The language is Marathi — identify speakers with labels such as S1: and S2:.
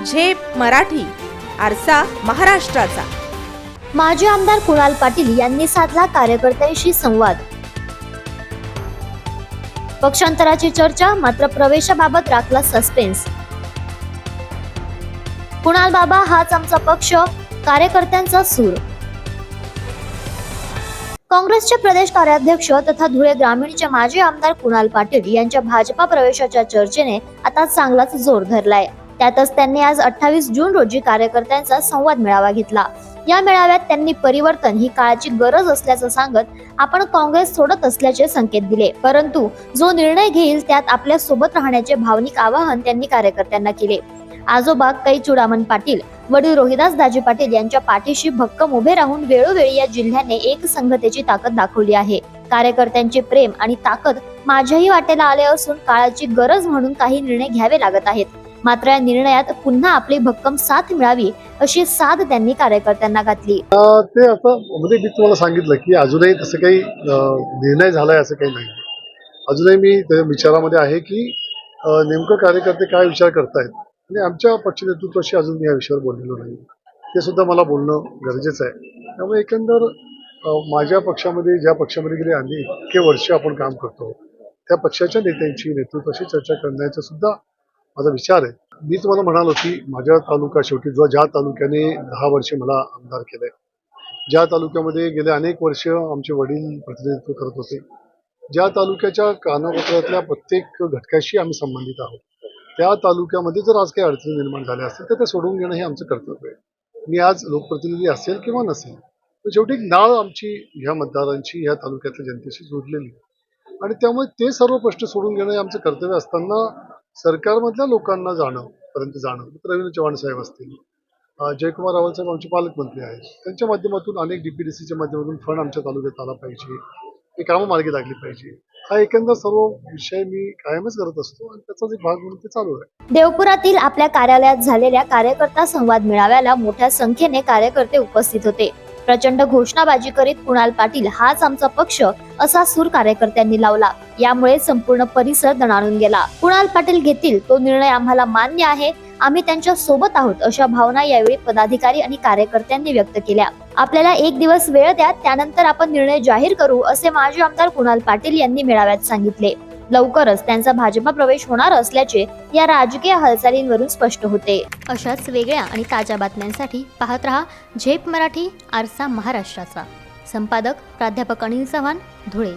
S1: झेप मराठी, आरसा महाराष्ट्राचा.
S2: माजी आमदार कुणाल पाटील यांनी साधला कार्यकर्त्यांशी संवाद. पक्षांतराची चर्चा, मात्र प्रवेशाबाबत राखला सस्पेन्स. कुणाल बाबा हाच आमचा पक्ष, कार्यकर्त्यांचा सूर. काँग्रेसचे प्रदेश कार्याध्यक्ष तथा धुळे ग्रामीणचे माजी आमदार कुणाल पाटील यांच्या भाजपा प्रवेशाच्या चर्चेने आता चांगलाच जोर धरलाय. त्यातच त्यांनी आज 28 जून रोजी कार्यकर्त्यांचा संवाद मेळावा घेतला. या मेळाव्यात त्यांनी परिवर्तन ही काळाची गरज असल्याचं सांगत आपण काँग्रेस सोडत असल्याचे संकेत दिले. परंतु जो निर्णय घेईल त्यात आपल्या सोबत राहण्याचे भावनिक आवाहन त्यांनी कार्यकर्त्यांना केले. आजोबा कै चुडामन पाटील, वडील रोहिदास दाजी पाटील यांच्या पाठीशी भक्कम उभे राहून वेळोवेळी या जिल्ह्याने एक संघतेची ताकद दाखवली आहे. कार्यकर्त्यांचे प्रेम आणि ताकद माझ्याही वाटेला आले असून काळाची गरज म्हणून काही निर्णय घ्यावे लागत आहेत. मात्र या निर्णयात पुन्हा आपली भक्कम साथ मिळावी अशी साथ त्यांनी कार्यकर्त्यांना घातली.
S3: ते आता मध्ये मी तुम्हाला सांगितलं की अजूनही तसं काही निर्णय झालाय असं काही नाही. अजूनही मी त्या विचारामध्ये आहे की नेमकं कार्यकर्ते काय विचार करतायत आणि आमच्या पक्ष नेतृत्वाशी अजून मी या विषयावर बोललेलो नाही. ते सुद्धा मला बोलणं गरजेचं आहे. त्यामुळे एकंदर माझ्या पक्षामध्ये, ज्या पक्षामध्ये गेले अनेक वर्ष आपण काम करतो, त्या पक्षाच्या नेत्यांची नेतृत्वाशी चर्चा करण्याचा सुद्धा माझा विचार आहे. मी तुम्हाला म्हणालो की माझ्या तालुका शेवटी ज्या तालुक्याने 10 वर्षे मला आमदार केलंय, ज्या तालुक्यामध्ये गेले अनेक वर्ष आमचे वडील प्रतिनिधित्व करत होते, ज्या तालुक्याच्या कानाकोपऱ्यातल्या प्रत्येक घटकाशी आम्ही संबंधित आहोत, त्या तालुक्यामध्ये जर आज काही अडचणी निर्माण झाल्या असतील तर ते सोडवून घेणं हे आमचं कर्तव्य आहे. मी आज लोकप्रतिनिधी असेल किंवा नसेल, पण शेवटी नाळ आमची ह्या मतदारांची, ह्या तालुक्यातल्या जनतेशी जोडलेली आहे आणि त्यामुळे ते सर्व प्रश्न सोडून घेणं हे आमचं कर्तव्य असताना सरकारमधल्या लोकांना पर्यंत जाणं. रवींद्र चव्हाण साहेब असतील, जयकुमार रावल साहेब आमचे पालकमंत्री आहेत, त्यांच्या माध्यमातून अनेक DPDCच्या माध्यमातून फंड आमच्या तालुक्यात आला पाहिजे, हे कामं मार्गी लागली पाहिजे. हा एकंदर सर्व विषय मी कायमच करत असतो आणि त्याचाच एक भाग म्हणून ते चालू आहे.
S2: देवपुरातील आपल्या कार्यालयात झालेल्या कार्यकर्ता संवाद मेळाव्याला मोठ्या संख्येने कार्यकर्ते उपस्थित होते. प्रचंड घोषणाबाजी करीत कुणाल पाटील हाच आमचा पक्ष असा सूर कार्यकर्त्यांनी लावला. यामुळे संपूर्ण परिसर दणाणून गेला. कुणाल पाटील घेतील तो निर्णय आम्हाला मान्य आहे, आम्ही त्यांच्या सोबत आहोत अशा भावना यावेळी पदाधिकारी आणि कार्यकर्त्यांनी व्यक्त केल्या. आपल्याला 1 दिवस वेळ द्या, त्यानंतर आपण निर्णय जाहीर करू असे माजी आमदार कुणाल पाटील यांनी मेळाव्यात सांगितले. लवकरच त्यांचा भाजपा प्रवेश होणार असल्याचे या राजकीय हालचालींवरून स्पष्ट होते. अशाच वेगळ्या आणि ताज्या बातम्यांसाठी पाहत रहा झेप मराठी, आरसा महाराष्ट्राचा. संपादक प्राध्यापक अनिल चव्हाण, धुळे.